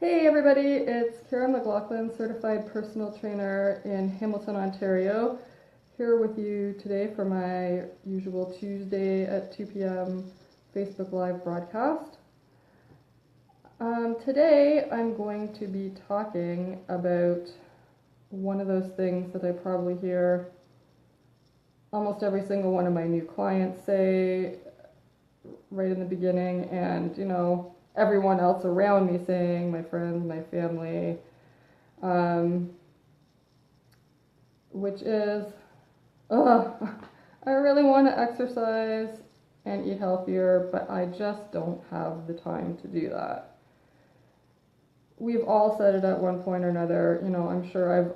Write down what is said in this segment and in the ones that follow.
Hey everybody, it's Kara McLaughlin, certified personal trainer in Hamilton, Ontario, here with you today for my usual Tuesday at 2 p.m. Facebook Live broadcast. Today I'm going to be talking about one of those things that I probably hear almost every single one of my new clients say right in the beginning, and everyone else around me saying, my friends, my family, which is, I really want to exercise and eat healthier, but I just don't have the time to do that. We've all said it at one point or another. I'm sure I've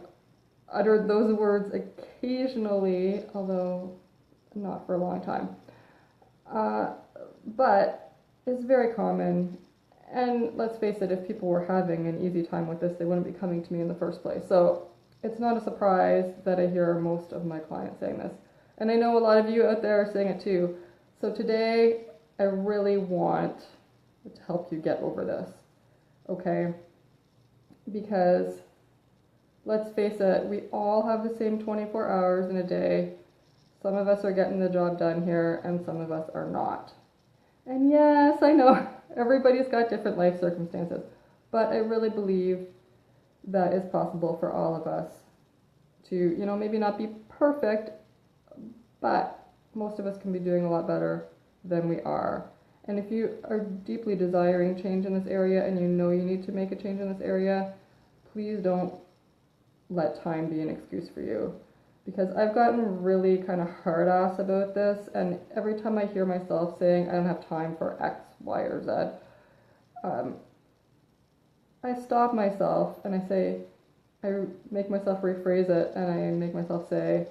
uttered those words occasionally, although not for a long time. But it's very common. And let's face it, if people were having an easy time with this, they wouldn't be coming to me in the first place. So it's not a surprise that I hear most of my clients saying this. And I know a lot of you out there are saying it too. So today, I really want to help you get over this, okay? Because let's face it, we all have the same 24 hours in a day. Some of us are getting the job done here, and some of us are not. And yes, I know everybody's got different life circumstances, but I really believe that is possible for all of us to, maybe not be perfect, but most of us can be doing a lot better than we are. And if you are deeply desiring change in this area and you know you need to make a change in this area, please don't let time be an excuse for you. Because I've gotten really kind of hard ass about this, and every time I hear myself saying I don't have time for X, Y, or Z, I stop myself and I make myself rephrase it, and I make myself say,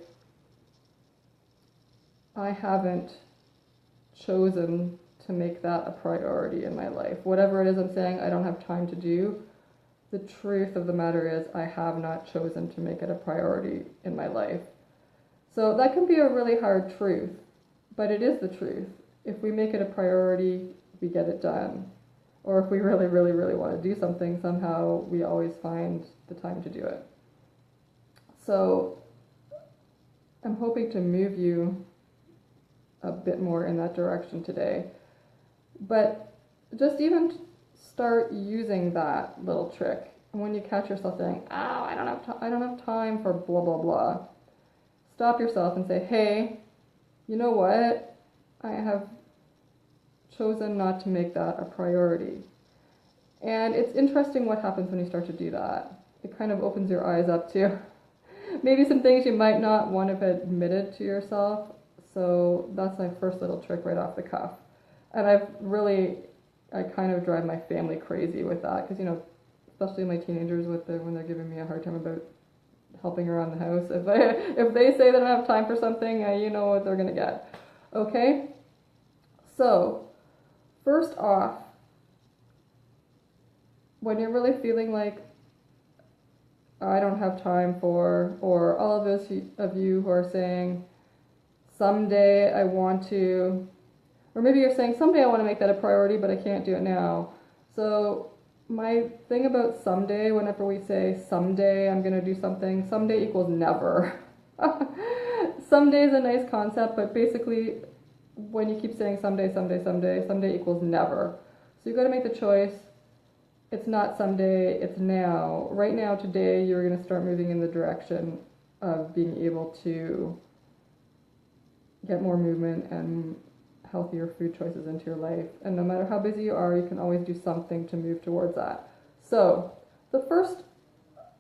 I haven't chosen to make that a priority in my life. Whatever it is I'm saying I don't have time to do, the truth of the matter is I have not chosen to make it a priority in my life. So that can be a really hard truth, but it is the truth. If we make it a priority, we get it done. Or if we really, really, really want to do something, somehow we always find the time to do it. So I'm hoping to move you a bit more in that direction today. But just even start using that little trick. And when you catch yourself saying, "Oh, I don't have time for blah blah blah," stop yourself and say, "Hey, you know what? I have chosen not to make that a priority." And it's interesting what happens when you start to do that. It kind of opens your eyes up to maybe some things you might not want to have admitted to yourself. So that's my first little trick right off the cuff. And I kind of drive my family crazy with that, because especially my teenagers when they're giving me a hard time about helping around the house. If they say they don't have time for something, you know what they're gonna get. Okay? So, first off, when you're really feeling like I don't have time for, or all of those of you who are saying someday I want to, or maybe you're saying someday I want to make that a priority, but I can't do it now. So my thing about someday, whenever we say someday I'm going to do something, someday equals never. Someday is a nice concept, but basically when you keep saying someday, someday, someday, someday equals never. So you've got to make the choice. It's not someday, it's now. Right now, today, you're going to start moving in the direction of being able to get more movement and healthier food choices into your life. And no matter how busy you are, you can always do something to move towards that. So the first,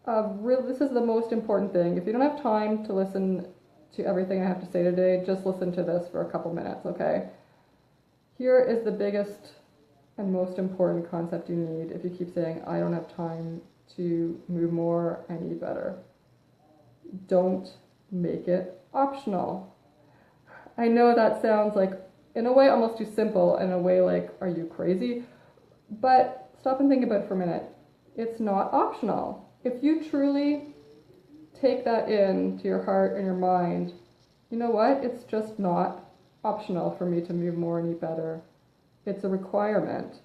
this is the most important thing. If you don't have time to listen to everything I have to say today, just listen to this for a couple minutes, okay? Here is the biggest and most important concept you need if you keep saying, I don't have time to move more and eat better. Don't make it optional. I know that sounds like, in a way, almost too simple, in a way like, are you crazy? But stop and think about it for a minute. It's not optional. If you truly take that into your heart and your mind, you know what? It's just not optional for me to move more and eat better. It's a requirement.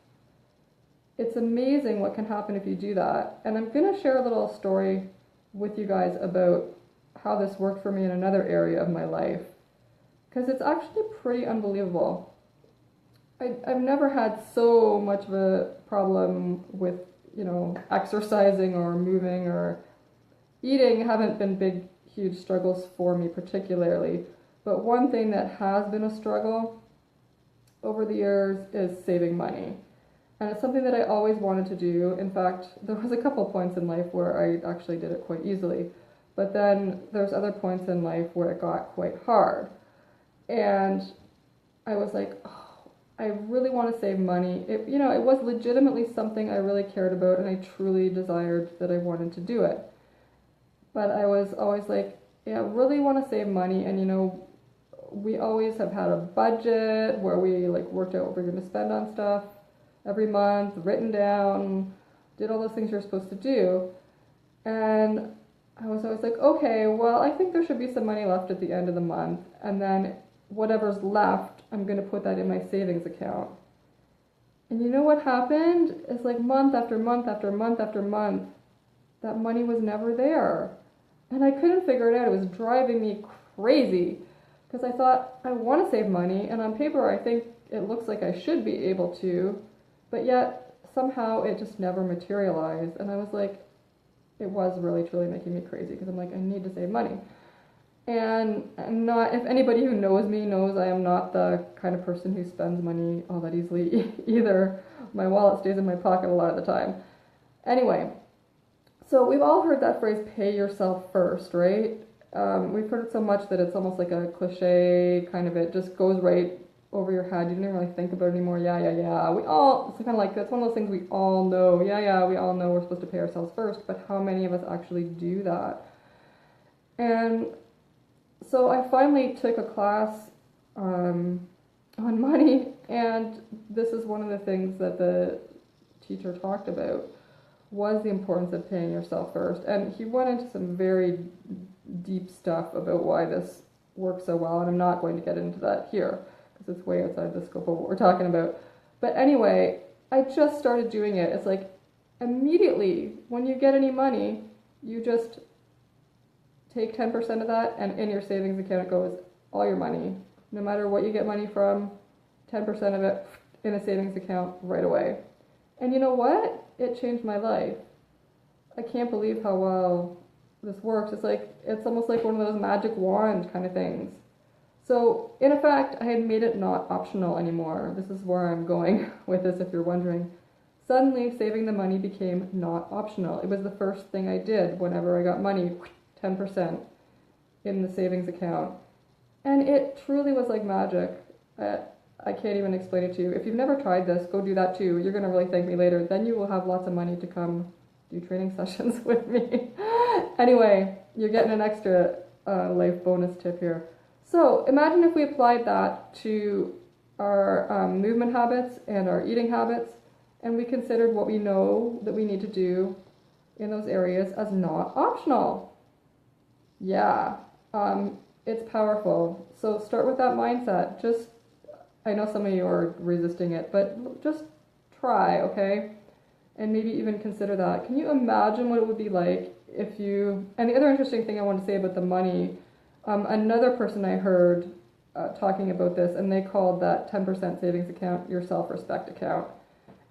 it's amazing what can happen if you do that. And I'm going to share a little story with you guys about how this worked for me in another area of my life, because it's actually pretty unbelievable. I've never had so much of a problem with, exercising or moving or eating haven't been big, huge struggles for me particularly. But one thing that has been a struggle over the years is saving money. And it's something that I always wanted to do. In fact, there was a couple points in life where I actually did it quite easily. But then there's other points in life where it got quite hard. And I was like, oh, I really want to save money. It was legitimately something I really cared about, and I truly desired that I wanted to do it. But I was always like, yeah, I really want to save money. And, we always have had a budget where we worked out what we're going to spend on stuff every month, written down, did all those things you're supposed to do. And I was always like, okay, well, I think there should be some money left at the end of the month. And then whatever's left, I'm going to put that in my savings account. And you know what happened? It's like month after month after month after month, that money was never there. And I couldn't figure it out. It was driving me crazy because I thought, I want to save money. And on paper, I think it looks like I should be able to. But yet, somehow, it just never materialized. And I was like, it was really, truly making me crazy because I'm like, I need to save money. And I'm not, if anybody who knows me knows I am not the kind of person who spends money all that easily either. My wallet stays in my pocket a lot of the time. Anyway, so we've all heard that phrase, pay yourself first, right? We've heard it so much that it's almost like a cliche, kind of, it just goes right over your head. You don't really think about it anymore. Yeah. It's kind of like, that's one of those things we all know. Yeah, we all know we're supposed to pay ourselves first, but how many of us actually do that? And so I finally took a class on money, and this is one of the things that the teacher talked about, was the importance of paying yourself first. And he went into some very deep stuff about why this works so well, and I'm not going to get into that here because it's way outside the scope of what we're talking about. But anyway, I just started doing it. It's like immediately when you get any money, you just take 10% of that, and in your savings account it goes all your money. No matter what you get money from, 10% of it in a savings account right away. And you know what? It changed my life. I can't believe how well this works. It's almost like one of those magic wand kind of things. So in effect, I had made it not optional anymore. This is where I'm going with this, if you're wondering. Suddenly, saving the money became not optional. It was the first thing I did whenever I got money, 10% in the savings account. And it truly was like magic. I can't even explain it to you. If you've never tried this, go do that too. You're going to really thank me later. Then you will have lots of money to come do training sessions with me. Anyway, you're getting an extra life bonus tip here. So imagine if we applied that to our movement habits and our eating habits, and we considered what we know that we need to do in those areas as not optional. Yeah, it's powerful. So start with that mindset. I know some of you are resisting it, but just try, okay? And maybe even consider that. Can you imagine what it would be like if you... And the other interesting thing I want to say about the money, another person I heard talking about this, and they called that 10% savings account your self-respect account.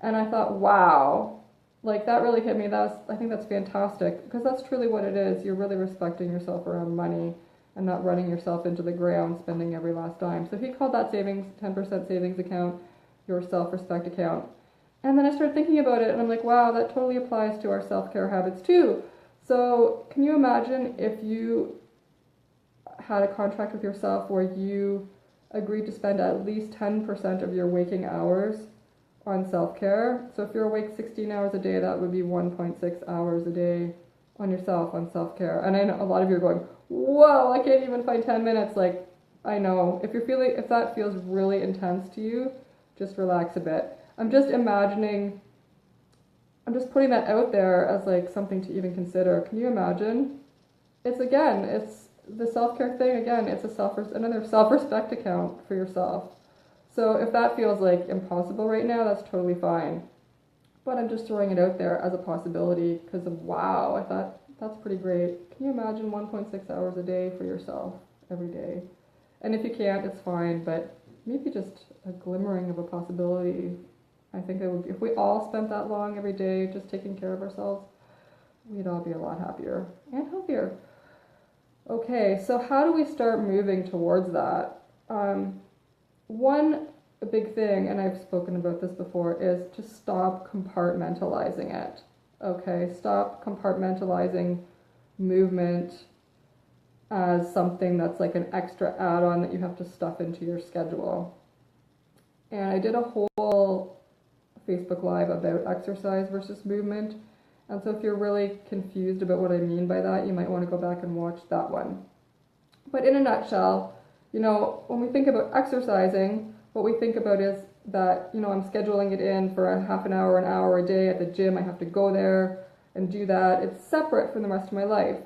And I thought, wow, that really hit me. I think that's fantastic, because that's truly what it is. You're really respecting yourself around money and not running yourself into the ground, spending every last dime. So he called that 10% savings account your self-respect account. And then I started thinking about it, and I'm like, wow, that totally applies to our self-care habits too. So can you imagine if you had a contract with yourself where you agreed to spend at least 10% of your waking hours on self-care? So if you're awake 16 hours a day, that would be 1.6 hours a day on yourself, on self-care. And I know a lot of you are going, whoa, I can't even find 10 minutes. I know. If that feels really intense to you, just relax a bit. I'm just putting that out there as something to even consider. Can you imagine? It's the self-care thing, again, it's another self-respect account for yourself. So if that feels impossible right now, that's totally fine. but I'm just throwing it out there as a possibility because of wow, I thought that's pretty great. Can you imagine 1.6 hours a day for yourself every day? And if you can't, it's fine, but maybe just a glimmering of a possibility. I think it would be, if we all spent that long every day just taking care of ourselves, we'd all be a lot happier and healthier. Okay, so how do we start moving towards that? One big thing, and I've spoken about this before, is to stop compartmentalizing it. Okay, stop compartmentalizing movement as something that's like an extra add-on that you have to stuff into your schedule. And I did a whole Facebook Live about exercise versus movement. And so if you're really confused about what I mean by that, you might want to go back and watch that one. But in a nutshell, you know, when we think about exercising, what we think about is that, you know, I'm scheduling it in for a half an hour a day at the gym. I have to go there and do that. It's separate from the rest of my life.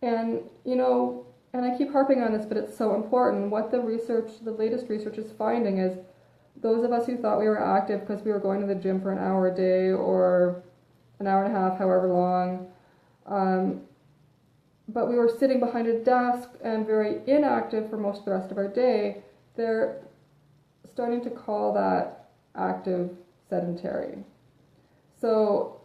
And, you know, and I keep harping on this, but it's so important. What the latest research is finding is those of us who thought we were active because we were going to the gym for an hour a day or an hour and a half, however long, but we were sitting behind a desk and very inactive for most of the rest of our day, they're starting to call that active sedentary. So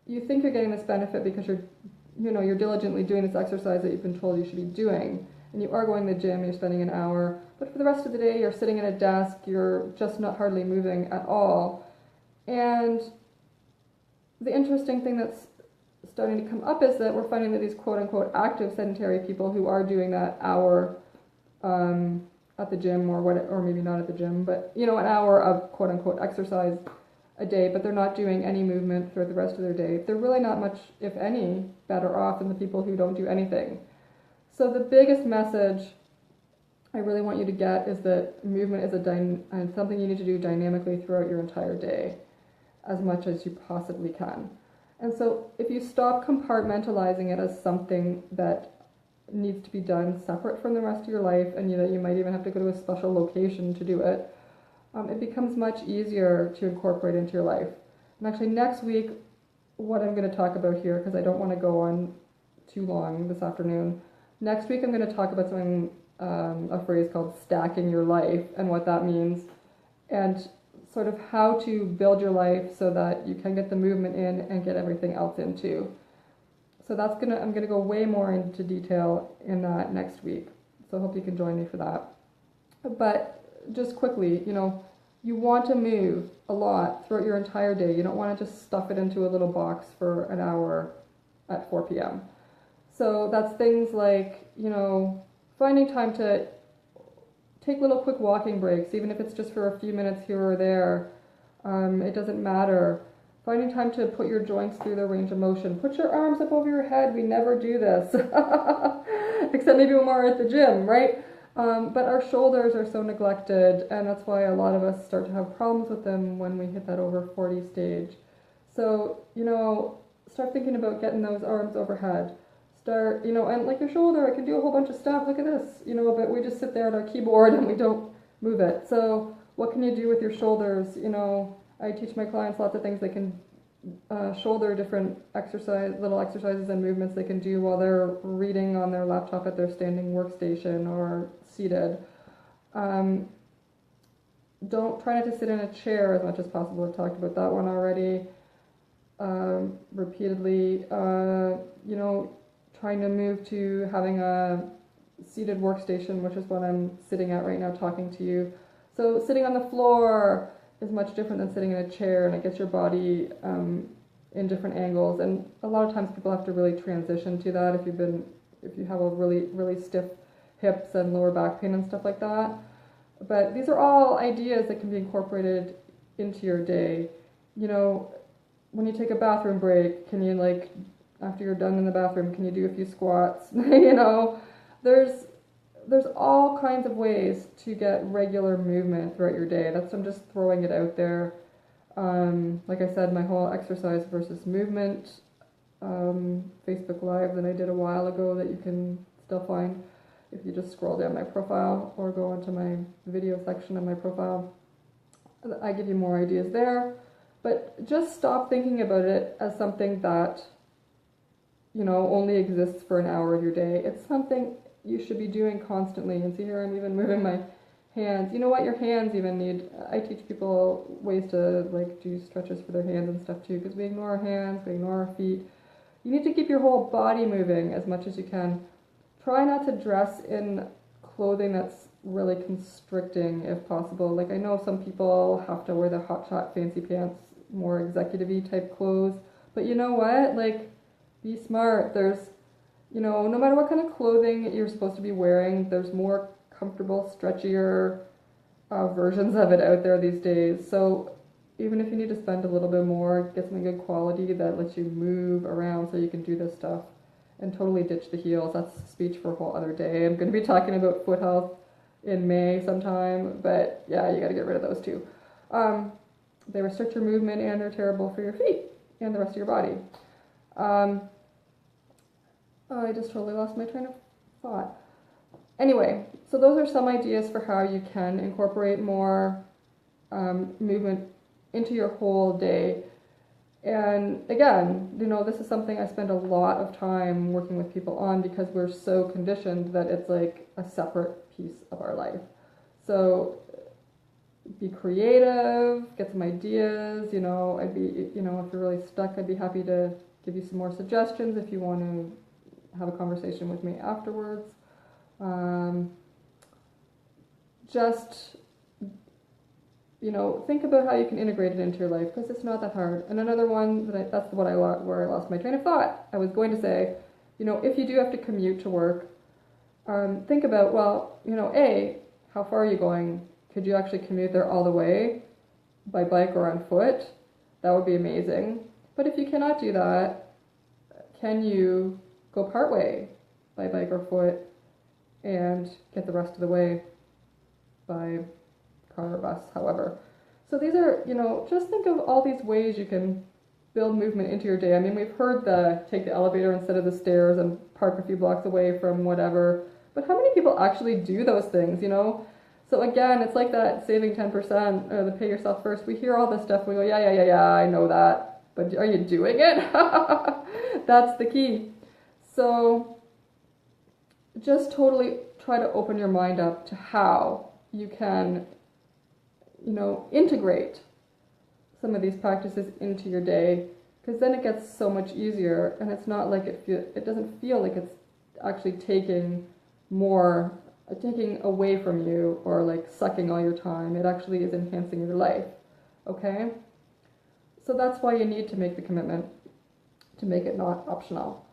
you think you're getting this benefit because you're diligently doing this exercise that you've been told you should be doing, and you are going to the gym, you're spending an hour, but for the rest of the day you're sitting at a desk, you're just not hardly moving at all. And the interesting thing that's starting to come up is that we're finding that these quote-unquote active sedentary people who are doing that hour at the gym or maybe not at the gym, but an hour of quote-unquote exercise a day, but they're not doing any movement throughout the rest of their day, they're really not much, if any, better off than the people who don't do anything. So the biggest message I really want you to get is that movement is something you need to do dynamically throughout your entire day, as much as you possibly can. And so if you stop compartmentalizing it as something that needs to be done separate from the rest of your life, and that you might even have to go to a special location to do it, it becomes much easier to incorporate into your life. And actually next week, what I'm going to talk about here, because I don't want to go on too long this afternoon, next week I'm going to talk about something, a phrase called stacking your life, and what that means, and sort of how to build your life so that you can get the movement in and get everything else in too. So I'm gonna go way more into detail in that next week. So I hope you can join me for that. But just quickly, you want to move a lot throughout your entire day. You don't want to just stuff it into a little box for an hour at 4 p.m. So that's things like, finding time to take little quick walking breaks, even if it's just for a few minutes here or there. It doesn't matter. Finding time to put your joints through their range of motion. Put your arms up over your head. We never do this. Except maybe when we're at the gym, right? But our shoulders are so neglected, and that's why a lot of us start to have problems with them when we hit that over 40 stage. So, start thinking about getting those arms overhead. Start, and like your shoulder, I can do a whole bunch of stuff. Look at this, but we just sit there at our keyboard and we don't move it. So what can you do with your shoulders? I teach my clients lots of things they can shoulder different little exercises and movements they can do while they're reading on their laptop at their standing workstation or seated. Don't try not to sit in a chair as much as possible. I've talked about that one already repeatedly. Trying to move to having a seated workstation, which is what I'm sitting at right now talking to you. So sitting on the floor is much different than sitting in a chair, and it gets your body in different angles. And a lot of times people have to really transition to that if you have a really, really stiff hips and lower back pain and stuff like that. But these are all ideas that can be incorporated into your day. When you take a bathroom break, can you after you're done in the bathroom, can you do a few squats? There's all kinds of ways to get regular movement throughout your day. I'm just throwing it out there. Like I said, my whole exercise versus movement Facebook Live that I did a while ago that you can still find if you just scroll down my profile or go onto my video section of my profile. I give you more ideas there. But just stop thinking about it as something that, only exists for an hour of your day. It's something you should be doing constantly. And see here, I'm even moving my hands. You know what? Your hands even need. I teach people ways to do stretches for their hands and stuff too, because we ignore our hands, we ignore our feet. You need to keep your whole body moving as much as you can. Try not to dress in clothing that's really constricting if possible. I know some people have to wear the hot shot fancy pants, more executive-y type clothes, but you know what? Be smart. There's, no matter what kind of clothing you're supposed to be wearing, there's more comfortable, stretchier versions of it out there these days. So even if you need to spend a little bit more, get something good quality that lets you move around so you can do this stuff, and totally ditch the heels. That's a speech for a whole other day. I'm going to be talking about foot health in May sometime, but yeah, you got to get rid of those too. They restrict your movement and they're terrible for your feet and the rest of your body. I just totally lost my train of thought. Anyway, so those are some ideas for how you can incorporate more movement into your whole day. And again, this is something I spend a lot of time working with people on, because we're so conditioned that it's like a separate piece of our life. So be creative, get some ideas, I'd be, if you're really stuck, I'd be happy to give you some more suggestions if you want to have a conversation with me afterwards. Just think about how you can integrate it into your life, because it's not that hard. And another one where I lost my train of thought. I was going to say, if you do have to commute to work, think about, how far are you going? Could you actually commute there all the way by bike or on foot? That would be amazing. But if you cannot do that, can you go partway by bike or foot and get the rest of the way by car or bus, however. So these are, just think of all these ways you can build movement into your day. I mean, we've heard take the elevator instead of the stairs and park a few blocks away from whatever, but how many people actually do those things, So again, it's like that saving 10% or the pay yourself first. We hear all this stuff, we go, yeah, I know that, but are you doing it? That's the key. So just totally try to open your mind up to how you can integrate some of these practices into your day, because then it gets so much easier, and it's not like it doesn't feel like it's actually taking away from you or sucking all your time. It actually is enhancing your life. Okay? So that's why you need to make the commitment to make it not optional.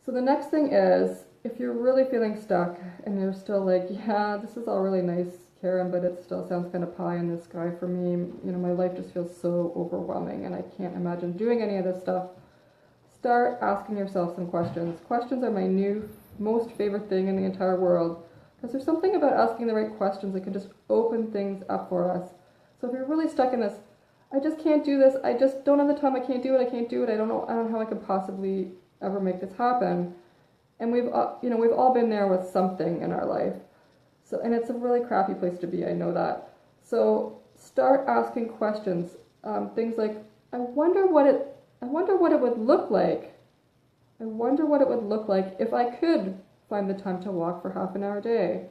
So the next thing is, if you're really feeling stuck and you're still yeah, this is all really nice, Karen, but it still sounds kind of pie in the sky for me. My life just feels so overwhelming and I can't imagine doing any of this stuff. Start asking yourself some questions. Questions are my new most favorite thing in the entire world, because there's something about asking the right questions that can just open things up for us. So if you're really stuck in this, I just can't do this, I just don't have the time, I can't do it, I don't know how I could possibly ever make this happen. And we've all been there with something in our life. So, and it's a really crappy place to be, I know that. So start asking questions, things like, I wonder what it would look like. I wonder what it would look like if I could find the time to walk for half an hour a day.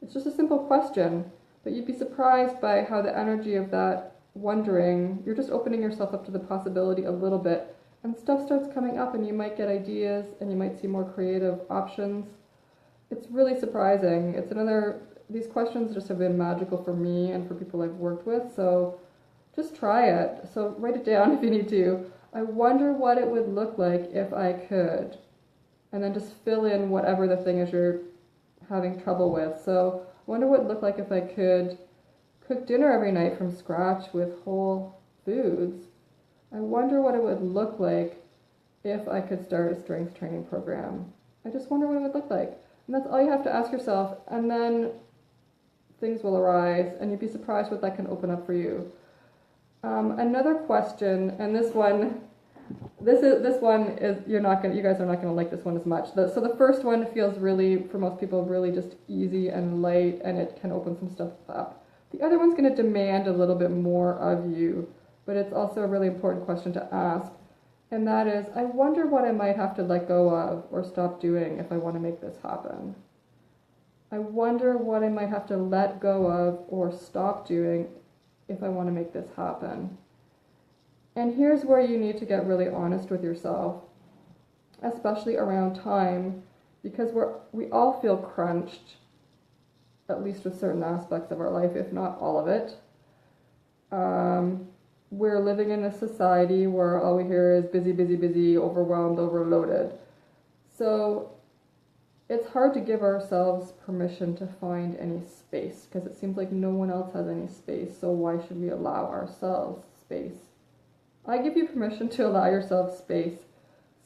It's just a simple question, but you'd be surprised by how the energy of that wondering, you're just opening yourself up to the possibility a little bit, and stuff starts coming up and you might get ideas and you might see more creative options. It's really surprising. These questions just have been magical for me and for people I've worked with, so just try it. So write it down if you need to. I wonder what it would look like if I could. And then just fill in whatever the thing is you're having trouble with. So I wonder what it would look like if I could cook dinner every night from scratch with whole foods. I wonder what it would look like if I could start a strength training program. I just wonder what it would look like. And that's all you have to ask yourself, and then things will arise, and you'd be surprised what that can open up for you. Another question, and this one is you guys are not gonna like this one as much. So the first one feels really, for most people, really just easy and light, and it can open some stuff up. The other one's gonna demand a little bit more of you but it's also a really important question to ask. And that is, I wonder what I might have to let go of or stop doing if I want to make this happen. I wonder what I might have to let go of or stop doing if I want to make this happen. And here's where you need to get really honest with yourself, especially around time, because we all feel crunched, at least with certain aspects of our life, if not all of it. We're living in a society where all we hear is busy, busy, busy, overwhelmed, overloaded. So it's hard to give ourselves permission to find any space, because it seems like no one else has any space, so why should we allow ourselves space? I give you permission to allow yourself space.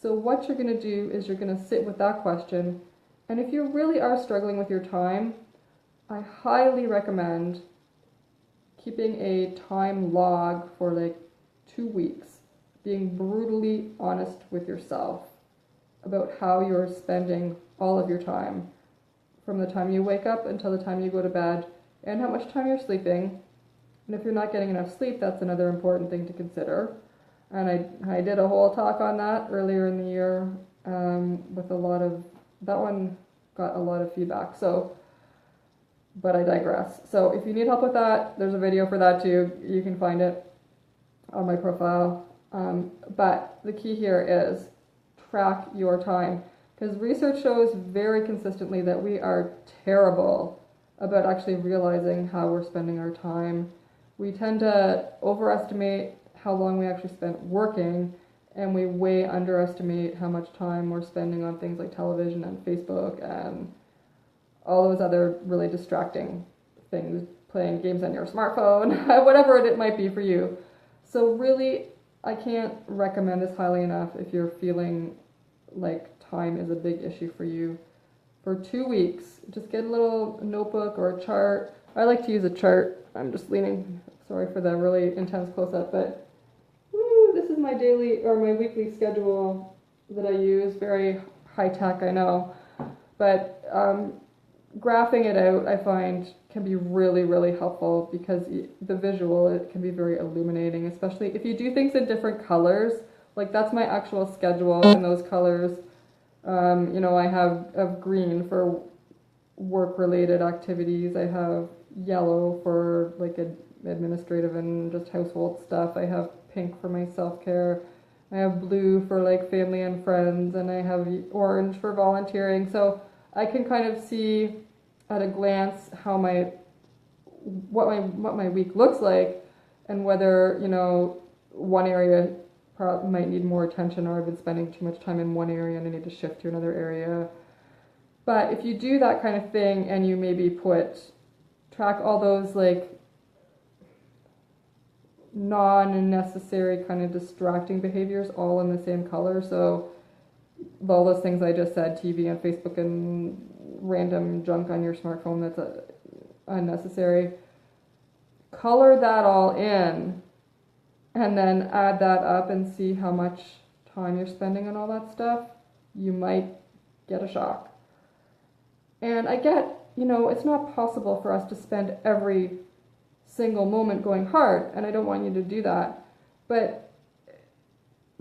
So what you're going to do is you're going to sit with that question, and if you really are struggling with your time, I highly recommend keeping a time log for like 2 weeks, being brutally honest with yourself about how you're spending all of your time, from the time you wake up until the time you go to bed, and how much time you're sleeping. And if you're not getting enough sleep, that's another important thing to consider. And I did a whole talk on that earlier in the year with a lot of, that one got a lot of feedback. So, but I digress. So if you need help with that, there's a video for that too. You can find it on my profile. But the key here is track your time, because research shows very consistently that we are terrible about actually realizing how we're spending our time. We tend to overestimate how long we actually spent working, and we way underestimate how much time we're spending on things like television and Facebook and all those other really distracting things, playing games on your smartphone, whatever it might be for you. So really, I can't recommend this highly enough if you're feeling like time is a big issue for you. For 2 weeks, just get a little notebook or a chart. I like to use a chart. I'm just leaning, sorry for the really intense close-up, but this is my daily or my weekly schedule that I use. Very high-tech, I know, but graphing it out, I find, can be really, really helpful, because the visual, it can be very illuminating, especially if you do things in different colors. Like, that's my actual schedule in those colors. I have green for work-related activities. I have yellow for like administrative and just household stuff. I have pink for my self-care. I have blue for like family and friends, and I have orange for volunteering. So I can kind of see at a glance how what my week looks like, and whether one area might need more attention, or I've been spending too much time in one area and I need to shift to another area. But if you do that kind of thing, and you maybe track all those like non-necessary kind of distracting behaviors all in the same color, so all those things I just said, TV and Facebook and random junk on your smartphone that's unnecessary, color that all in, and then add that up and see how much time you're spending on all that stuff. You might get a shock. And I get, it's not possible for us to spend every single moment going hard, and I don't want you to do that. But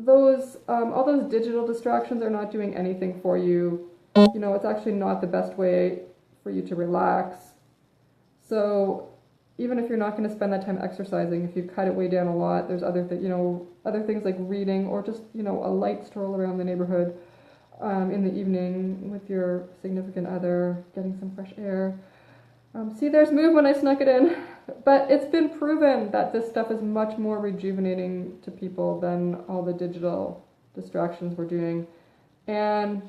all those digital distractions are not doing anything for you. It's actually not the best way for you to relax. So even if you're not going to spend that time exercising, if you cut it way down a lot, there's other things like reading, or just a light stroll around the neighborhood in the evening with your significant other, getting some fresh air. See, there's movement, I snuck it in. But it's been proven that this stuff is much more rejuvenating to people than all the digital distractions we're doing. And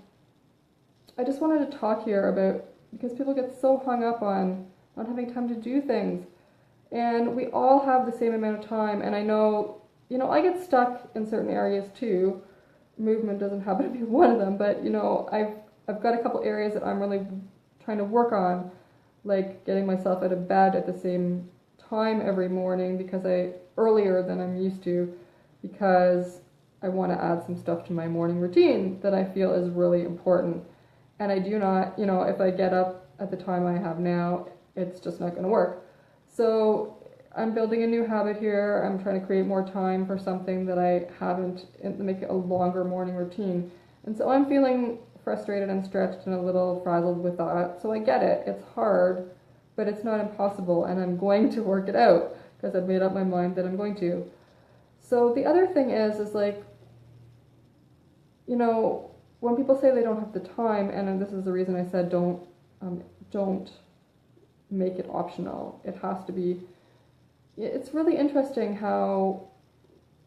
I just wanted to talk here about, because people get so hung up on not having time to do things. And we all have the same amount of time. And I know, I get stuck in certain areas too. Movement doesn't happen to be one of them, but I've got a couple areas that I'm really trying to work on, like getting myself out of bed at the same time every morning, earlier than I'm used to, because I want to add some stuff to my morning routine that I feel is really important. And I do not, if I get up at the time I have now, it's just not going to work. So I'm building a new habit here. I'm trying to create more time for something that I haven't, and make it a longer morning routine. And so I'm feeling frustrated and stretched and a little frazzled with that. So I get it. It's hard, but it's not impossible, and I'm going to work it out because I've made up my mind that I'm going to. So the other thing is like, you know, when people say they don't have the time, and this is the reason I said don't make it optional. It has to be. It's really interesting how,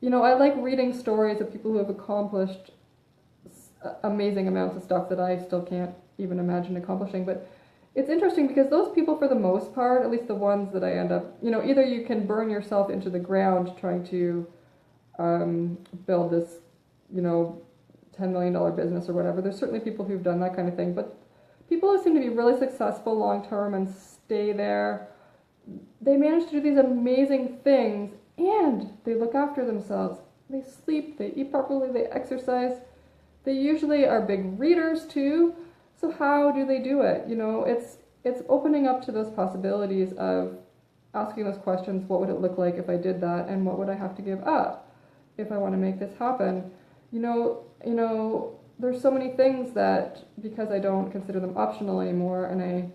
you know, I like reading stories of people who have accomplished amazing amounts of stuff that I still can't even imagine accomplishing. But it's interesting because those people, for the most part, at least the ones that I end up, you know, either you can burn yourself into the ground trying to build this, you know, $10 million business or whatever. There's certainly people who've done that kind of thing, but people who seem to be really successful long term and stay there, they manage to do these amazing things, and they look after themselves. They sleep, they eat properly, they exercise. They usually are big readers too. So how do they do it? You know, it's opening up to those possibilities of asking those questions. What would it look like if I did that, and what would I have to give up if I want to make this happen? You know, there's so many things that, because I don't consider them optional anymore, and I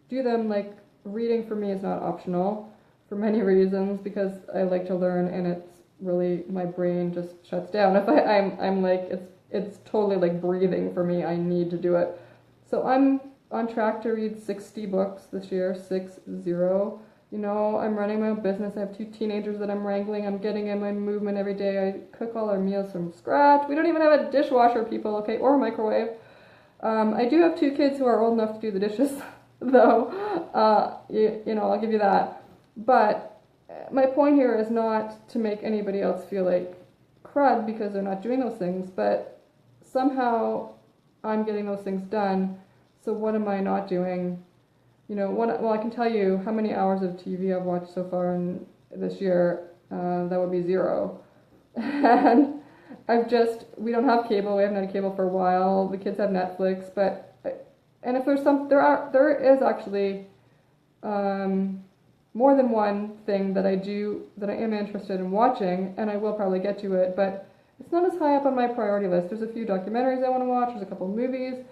do them, like reading for me is not optional for many reasons, because I like to learn, and it's really, my brain just shuts down. If I'm like, it's totally like breathing for me. I need to do it. So I'm on track to read 60 books this year, 60. You know, I'm running my own business. I have 2 teenagers that I'm wrangling. I'm getting in my movement every day. I cook all our meals from scratch. We don't even have a dishwasher, people, okay, or a microwave. I do have 2 kids who are old enough to do the dishes, though. You know, I'll give you that. But my point here is not to make anybody else feel like crud because they're not doing those things, but somehow I'm getting those things done. So what am I not doing? You know, well, I can tell you how many hours of TV I've watched so far in this year. That would be 0. And we don't have cable. We haven't had cable for a while. The kids have Netflix, and if there is actually more than one thing that I am interested in watching, and I will probably get to it, but it's not as high up on my priority list. There's a few documentaries I want to watch. There's a couple movies,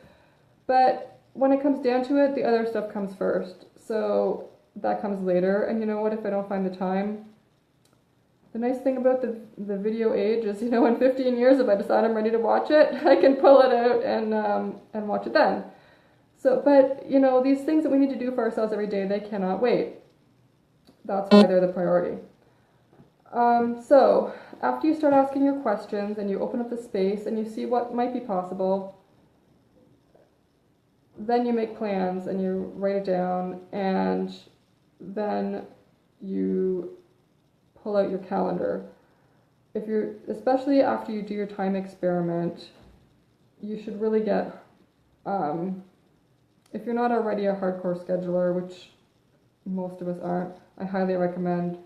but when it comes down to it, the other stuff comes first. So that comes later. And you know what, if I don't find the time, the nice thing about the video age is, you know, in 15 years, if I decide I'm ready to watch it, I can pull it out and watch it then. So, but, you know, these things that we need to do for ourselves every day, they cannot wait. That's why they're the priority. So after you start asking your questions and you open up the space and you see what might be possible, then you make plans and you write it down, and then you pull out your calendar. Especially after you do your time experiment, you should really get, if you're not already a hardcore scheduler, which most of us aren't, I highly recommend.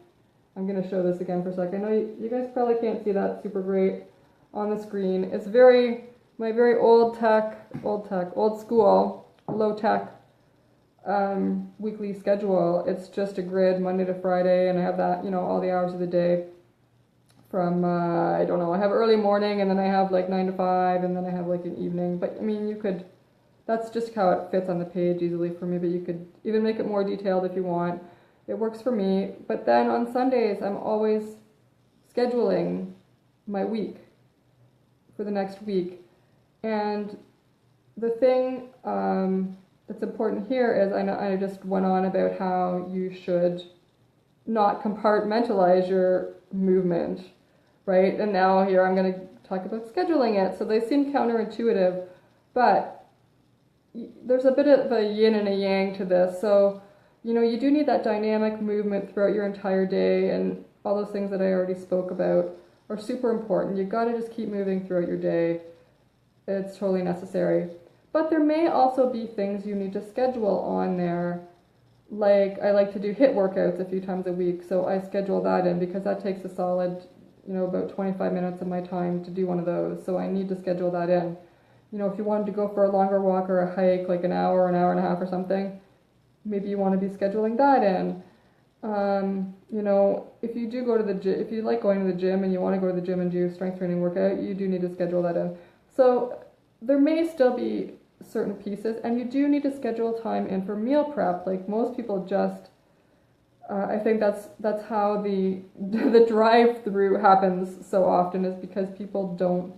I'm going to show this again for a second. I know you guys probably can't see that super great on the screen. It's my very old school, low tech weekly schedule. It's just a grid Monday to Friday, and I have that, you know, all the hours of the day from, I don't know, I have early morning, and then I have like 9 to 5, and then I have like an evening. But I mean, that's just how it fits on the page easily for me, but you could even make it more detailed if you want. It works for me. But then on Sundays, I'm always scheduling my week for the next week. And the thing that's important here is, I just went on about how you should not compartmentalize your movement, right? And now here I'm going to talk about scheduling it. So they seem counterintuitive, but there's a bit of a yin and a yang to this. So, you know, you do need that dynamic movement throughout your entire day, and all those things that I already spoke about are super important. You've got to just keep moving throughout your day. It's totally necessary. But there may also be things you need to schedule on there. Like, I like to do HIIT workouts a few times a week, so I schedule that in because that takes a solid, you know, about 25 minutes of my time to do one of those. So I need to schedule that in. You know, if you wanted to go for a longer walk or a hike, like an hour and a half or something, maybe you want to be scheduling that in. You know, if you do go to the gym, if you like going to the gym and you want to go to the gym and do strength training workout, you do need to schedule that in. So there may still be certain pieces, and you do need to schedule time in for meal prep. Like most people just, I think that's how the the drive-through happens so often, is because people don't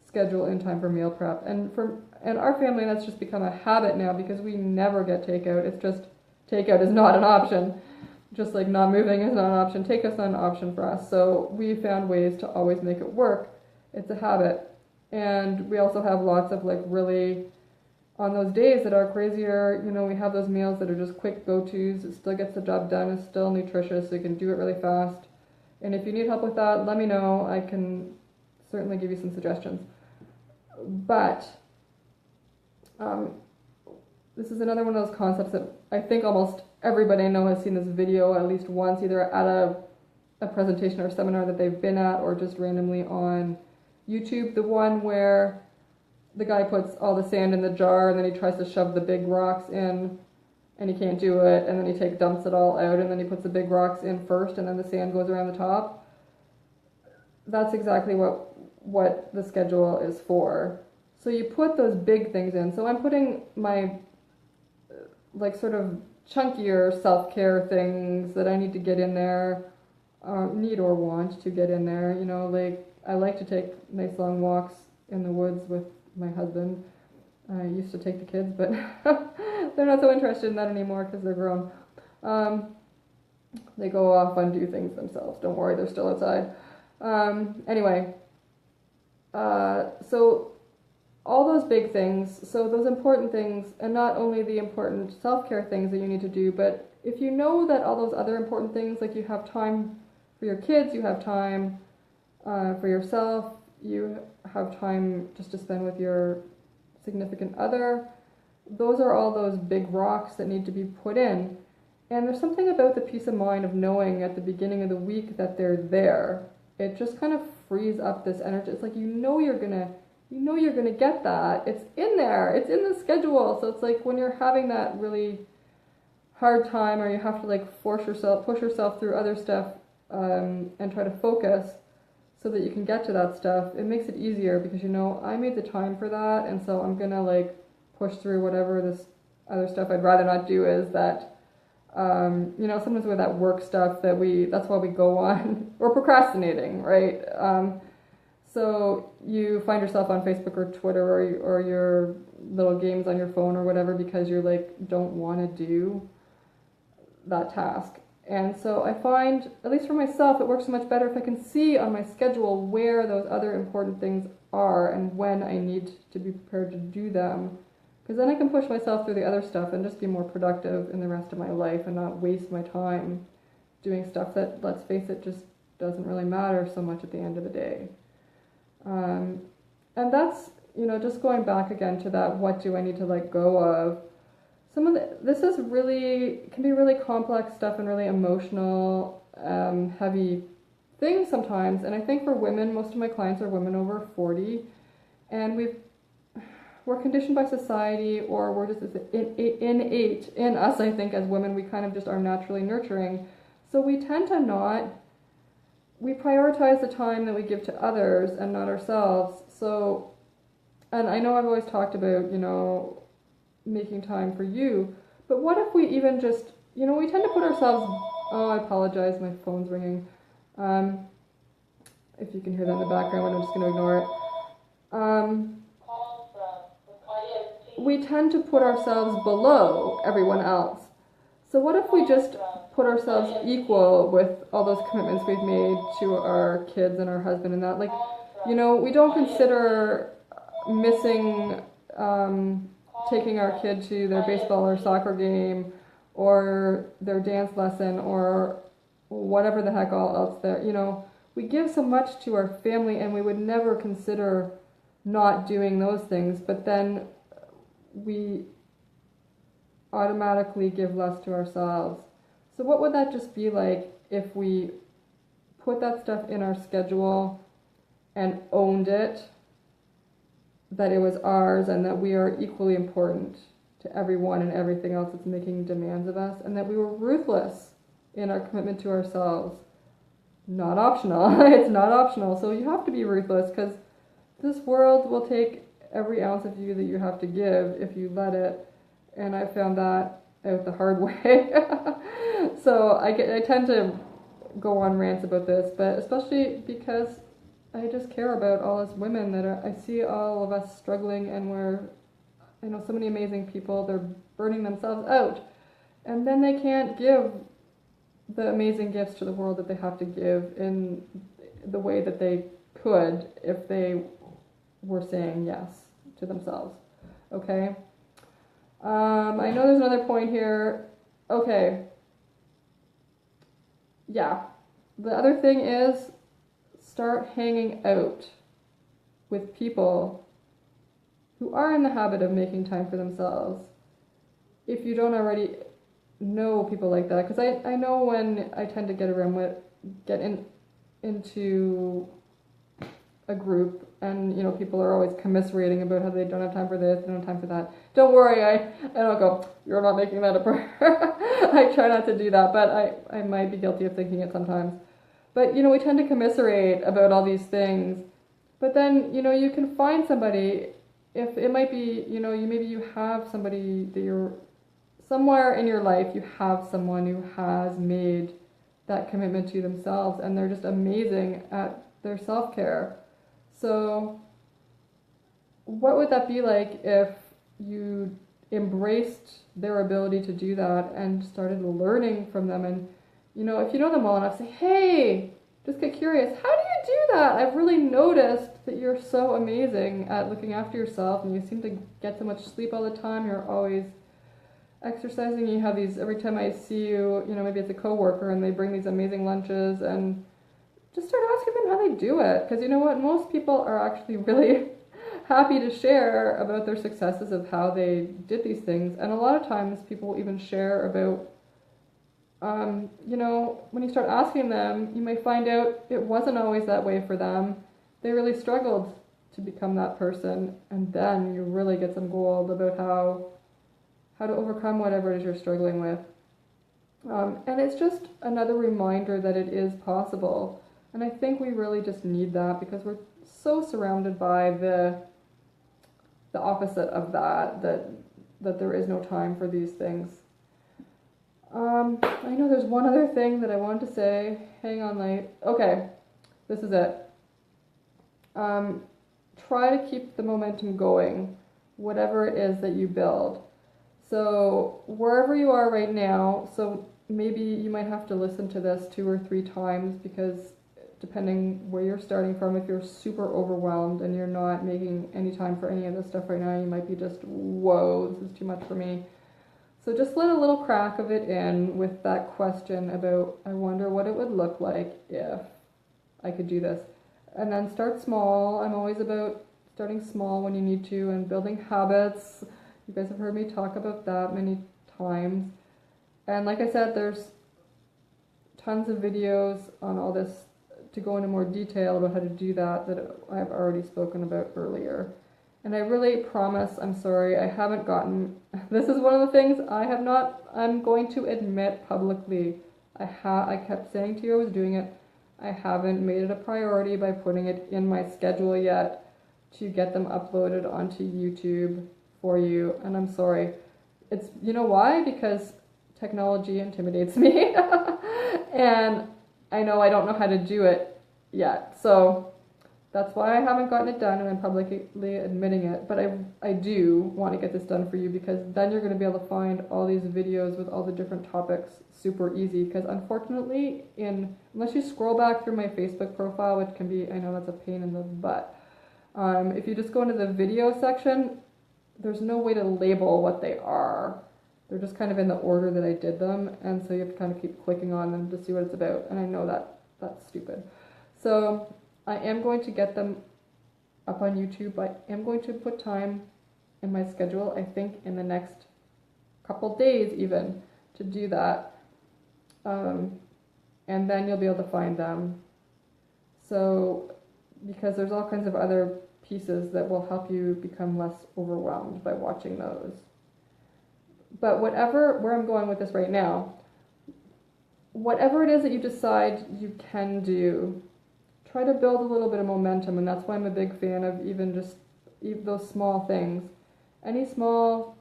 schedule in time for meal prep. And our family, that's just become a habit now because we never get takeout. It's just takeout is not an option. Just like not moving is not an option, takeout's not an option for us. So we found ways to always make it work. It's a habit. And we also have lots of like really, on those days that are crazier, you know, we have those meals that are just quick go-tos. It still gets the job done. It's still nutritious. So you can do it really fast. And if you need help with that, let me know. I can certainly give you some suggestions. But this is another one of those concepts that I think almost everybody I know has seen this video at least once, either at a presentation or seminar that they've been at, or just randomly on YouTube. The one where the guy puts all the sand in the jar and then he tries to shove the big rocks in and he can't do it, and then he dumps it all out, and then he puts the big rocks in first and then the sand goes around the top. That's exactly what the schedule is for. So you put those big things in. So I'm putting my like sort of chunkier self-care things that I need to get in there, need or want to get in there. You know, like I like to take nice long walks in the woods with my husband. I used to take the kids, but they're not so interested in that anymore because they're grown. They go off and do things themselves. Don't worry, they're still outside. Anyway, so all those big things, so those important things, and not only the important self-care things that you need to do, but if you know that all those other important things, like you have time for your kids, you have time for yourself, you have time just to spend with your significant other, those are all those big rocks that need to be put in. And there's something about the peace of mind of knowing at the beginning of the week that they're there. It just kind of frees up this energy. It's like you know you're gonna get that. It's in there. It's in the schedule. So it's like when you're having that really hard time, or you have to like push yourself through other stuff, and try to focus so that you can get to that stuff, it makes it easier because you know I made the time for that, and so I'm gonna like push through whatever this other stuff I'd rather not do is that. You know, sometimes with that work stuff that's why we go on, we're procrastinating, right? So you find yourself on Facebook or Twitter or your little games on your phone or whatever because you're like, don't want to do that task. And so I find, at least for myself, it works so much better if I can see on my schedule where those other important things are and when I need to be prepared to do them. Because then I can push myself through the other stuff and just be more productive in the rest of my life and not waste my time doing stuff that, let's face it, just doesn't really matter so much at the end of the day. And that's, you know, just going back again to that, what do I need to let go of? This is really, can be really complex stuff and really emotional, heavy things sometimes. And I think for women, most of my clients are women over 40, and we're conditioned by society, or we're just innate in us, I think, as women. We kind of just are naturally nurturing. So we tend to we prioritize the time that we give to others and not ourselves. So, and I know I've always talked about, you know, making time for you, but what if we even just, you know, we tend to put ourselves, oh, I apologize, my phone's ringing. If you can hear that in the background, I'm just going to ignore it. We tend to put ourselves below everyone else. So what if we just put ourselves equal with all those commitments we've made to our kids and our husband and that? Like, you know, we don't consider missing taking our kid to their baseball or soccer game or their dance lesson or whatever the heck all else there. You know, we give so much to our family and we would never consider not doing those things, but then we automatically give less to ourselves. So what would that just be like if we put that stuff in our schedule and owned it, that it was ours and that we are equally important to everyone and everything else that's making demands of us, and that we were ruthless in our commitment to ourselves. Not optional. It's not optional. So you have to be ruthless, because this world will take every ounce of you that you have to give if you let it. And I found that out the hard way. So I tend to go on rants about this, but especially because I just care about all us women I see all of us struggling, and I know so many amazing people, they're burning themselves out, and then they can't give the amazing gifts to the world that they have to give in the way that they could if they were saying yes to themselves. Okay? I know there's another point here. Okay. Yeah. The other thing is, start hanging out with people who are in the habit of making time for themselves. If you don't already know people like that, because I know when I tend to get into a group, and people are always commiserating about how they don't have time for this, they don't have time for that. Don't worry, I don't go, you're not making that a prayer. I try not to do that, but I might be guilty of thinking it sometimes. But we tend to commiserate about all these things, but then you can find somebody. If it might be maybe you have somebody that you're somewhere in your life, you have someone who has made that commitment to themselves, and they're just amazing at their self-care. So what would that be like if you embraced their ability to do that and started learning from them? And if you know them well enough, say, hey, just get curious, how do you do that? I've really noticed that you're so amazing at looking after yourself, and you seem to get so much sleep all the time, you're always exercising, you have these, every time I see you, maybe it's a coworker and they bring these amazing lunches, and just start asking them how they do it. Because you know what, most people are actually really happy to share about their successes of how they did these things. And a lot of times people will even share about, when you start asking them, you may find out it wasn't always that way for them. They really struggled to become that person, and then you really get some gold about how to overcome whatever it is you're struggling with. And it's just another reminder that it is possible. And I think we really just need that, because we're so surrounded by the opposite of that there is no time for these things. I know there's one other thing that I wanted to say. Hang on, okay, this is it. Try to keep the momentum going, whatever it is that you build. So wherever you are right now, so maybe you might have to listen to this 2 or 3 times, because depending where you're starting from, if you're super overwhelmed and you're not making any time for any of this stuff right now, you might be just, whoa, this is too much for me. So just let a little crack of it in with that question about, I wonder what it would look like if I could do this. And then start small. I'm always about starting small when you need to, and building habits. You guys have heard me talk about that many times. And like I said, there's tons of videos on all this to go into more detail about how to do that I've already spoken about earlier. And I really promise, I'm sorry, I haven't gotten, this is one of the things I'm going to admit publicly. I kept saying to you I was doing it. I haven't made it a priority by putting it in my schedule yet to get them uploaded onto YouTube for you, and I'm sorry. It's, you know why? Because technology intimidates me, and I know I don't know how to do it yet, so that's why I haven't gotten it done, and I'm publicly admitting it. But I do want to get this done for you, because then you're going to be able to find all these videos with all the different topics super easy. Because unfortunately, unless you scroll back through my Facebook profile, which can be, I know that's a pain in the butt, if you just go into the video section, there's no way to label what they are. They're just kind of in the order that I did them, and so you have to kind of keep clicking on them to see what it's about, and I know that's stupid. So I am going to get them up on YouTube. I am going to put time in my schedule, I think in the next couple days even, to do that. And then you'll be able to find them. So, because there's all kinds of other pieces that will help you become less overwhelmed by watching those. But where I'm going with this right now, whatever it is that you decide you can do, try to build a little bit of momentum, and that's why I'm a big fan of even those small things. Any small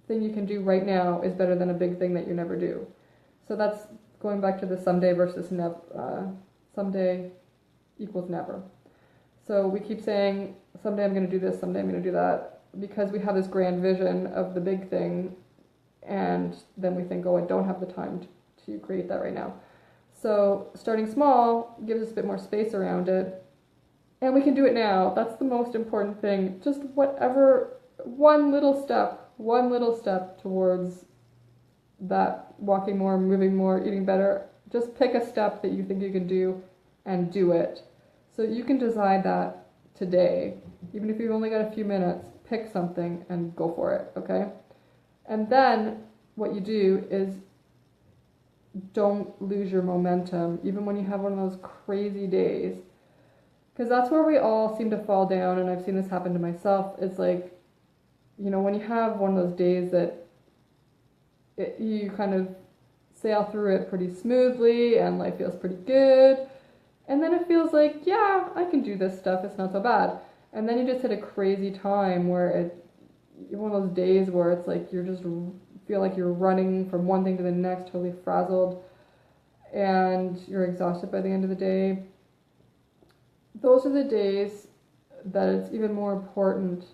thing you can do right now is better than a big thing that you never do. So that's going back to the someday versus never. Someday equals never. So we keep saying, someday I'm going to do this, someday I'm going to do that, because we have this grand vision of the big thing, and then we think, oh, I don't have the time to create that right now. So starting small gives us a bit more space around it, and we can do it now. That's the most important thing. Just whatever, one little step towards that, walking more, moving more, eating better. Just pick a step that you think you can do and do it. So you can decide that today. Even if you've only got a few minutes, pick something and go for it, okay? And then what you do is don't lose your momentum, even when you have one of those crazy days. Because that's where we all seem to fall down, and I've seen this happen to myself. It's like, you know, when you have one of those days that you kind of sail through it pretty smoothly and life feels pretty good, and then it feels like, yeah, I can do this stuff, it's not so bad. And then you just hit a crazy time where one of those days where it's like you just feel like you're running from one thing to the next, totally frazzled, and you're exhausted by the end of the day. Those are the days that it's even more important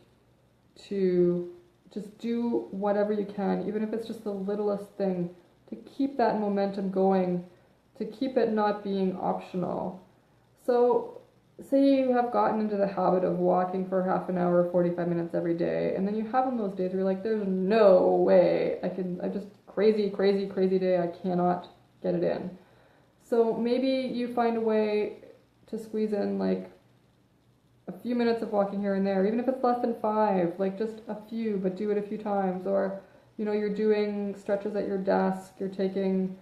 to just do whatever you can, even if it's just the littlest thing, to keep that momentum going, to keep it not being optional. So say you have gotten into the habit of walking for half an hour, 45 minutes every day, and then you have on those days where you're like, there's no way I just crazy day, I cannot get it in. So maybe you find a way to squeeze in like a few minutes of walking here and there, even if it's less than 5, like just a few, but do it a few times. Or, you know, you're doing stretches at your desk, you're taking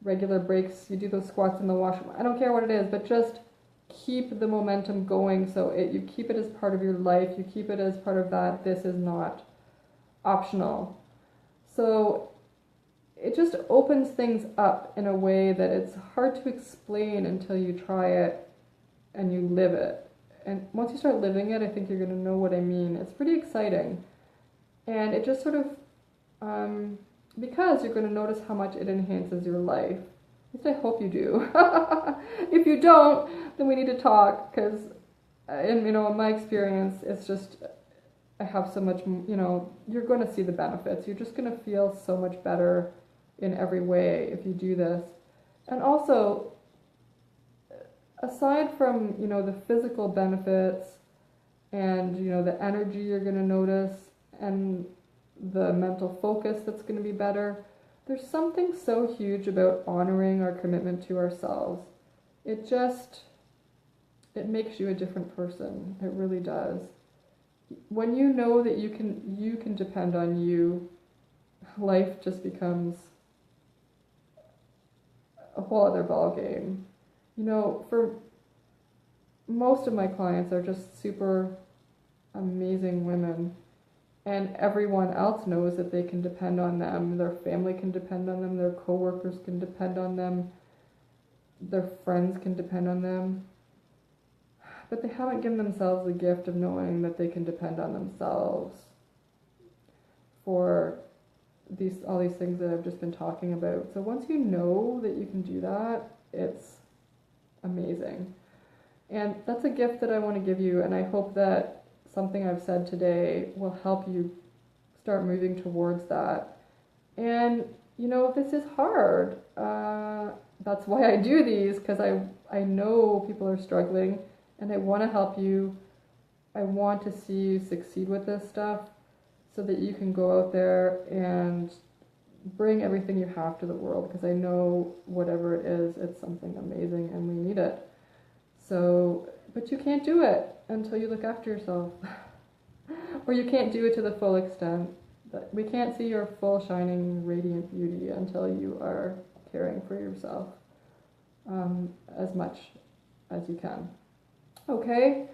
regular breaks, you do those squats in the washroom. I don't care what it is, but just keep the momentum going. So you keep it as part of your life, you keep it as part of that. This is not optional. So it just opens things up in a way that it's hard to explain until you try it and you live it. And once you start living it, I think you're going to know what I mean. It's pretty exciting. And it just sort of, because you're going to notice how much it enhances your life. At least I hope you do. If you don't, then we need to talk, because, in my experience, it's just, I have so much, you're going to see the benefits. You're just going to feel so much better in every way if you do this. And also, aside from, the physical benefits and, the energy you're going to notice and the mental focus that's going to be better, there's something so huge about honoring our commitment to ourselves. It makes you a different person. It really does. When you know that you can depend on you, life just becomes a whole other ballgame. For most of my clients are just super amazing women, and everyone else knows that they can depend on them. Their family can depend on them, their coworkers can depend on them, their friends can depend on them, but they haven't given themselves the gift of knowing that they can depend on themselves for all these things that I've just been talking about. So once you know that you can do that, it's amazing. And that's a gift that I want to give you, and I hope that something I've said today will help you start moving towards that. And, this is hard. That's why I do these, because I know people are struggling, and I want to help you. I want to see you succeed with this stuff so that you can go out there and bring everything you have to the world, because I know whatever it is, it's something amazing and we need it. So, but you can't do it until you look after yourself. Or you can't do it to the full extent. We can't see your full shining radiant beauty until you are caring for yourself as much as you can. Okay,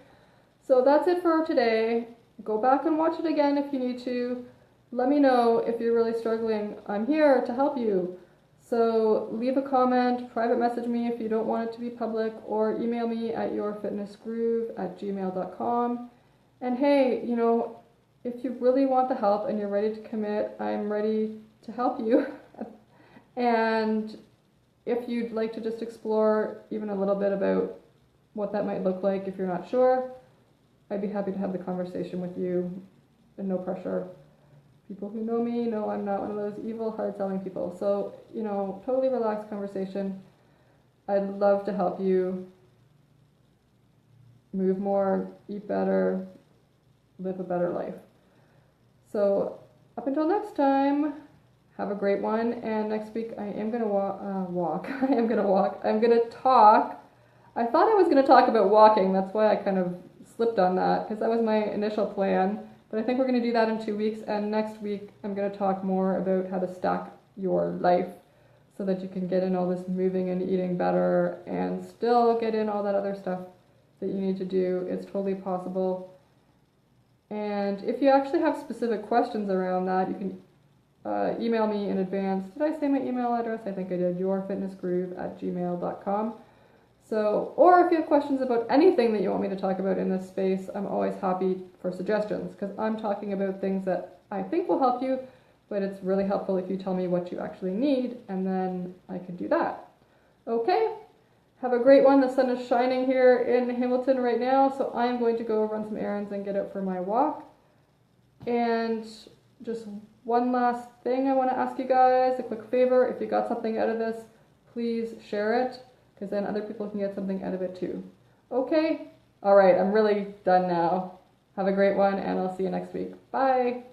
so that's it for today. Go back and watch it again if you need to. Let me know if you're really struggling. I'm here to help you. So leave a comment, private message me if you don't want it to be public, or email me at yourfitnessgroove@gmail.com. And hey, you know, if you really want the help and you're ready to commit, I'm ready to help you. And if you'd like to just explore even a little bit about what that might look like if you're not sure, I'd be happy to have the conversation with you, and no pressure. People who know me know I'm not one of those evil, hard-selling people. So, you know, totally relaxed conversation. I'd love to help you move more, eat better, live a better life. So, up until next time, have a great one. And next week I am going to walk. I'm going to talk. I thought I was going to talk about walking. That's why I kind of slipped on that, because that was my initial plan. But I think we're going to do that in 2 weeks, and next week I'm going to talk more about how to stack your life so that you can get in all this moving and eating better and still get in all that other stuff that you need to do. It's totally possible. And if you actually have specific questions around that, you can email me in advance. Did I say my email address? I think I did, yourfitnessgroove@gmail.com. So, or if you have questions about anything that you want me to talk about in this space, I'm always happy for suggestions, because I'm talking about things that I think will help you, but it's really helpful if you tell me what you actually need, and then I can do that. Okay, have a great one. The sun is shining here in Hamilton right now, so I'm going to go run some errands and get out for my walk. And just one last thing I want to ask you guys, a quick favor. If you got something out of this, please share it, because then other people can get something out of it too. Okay? All right, I'm really done now. Have a great one, and I'll see you next week. Bye!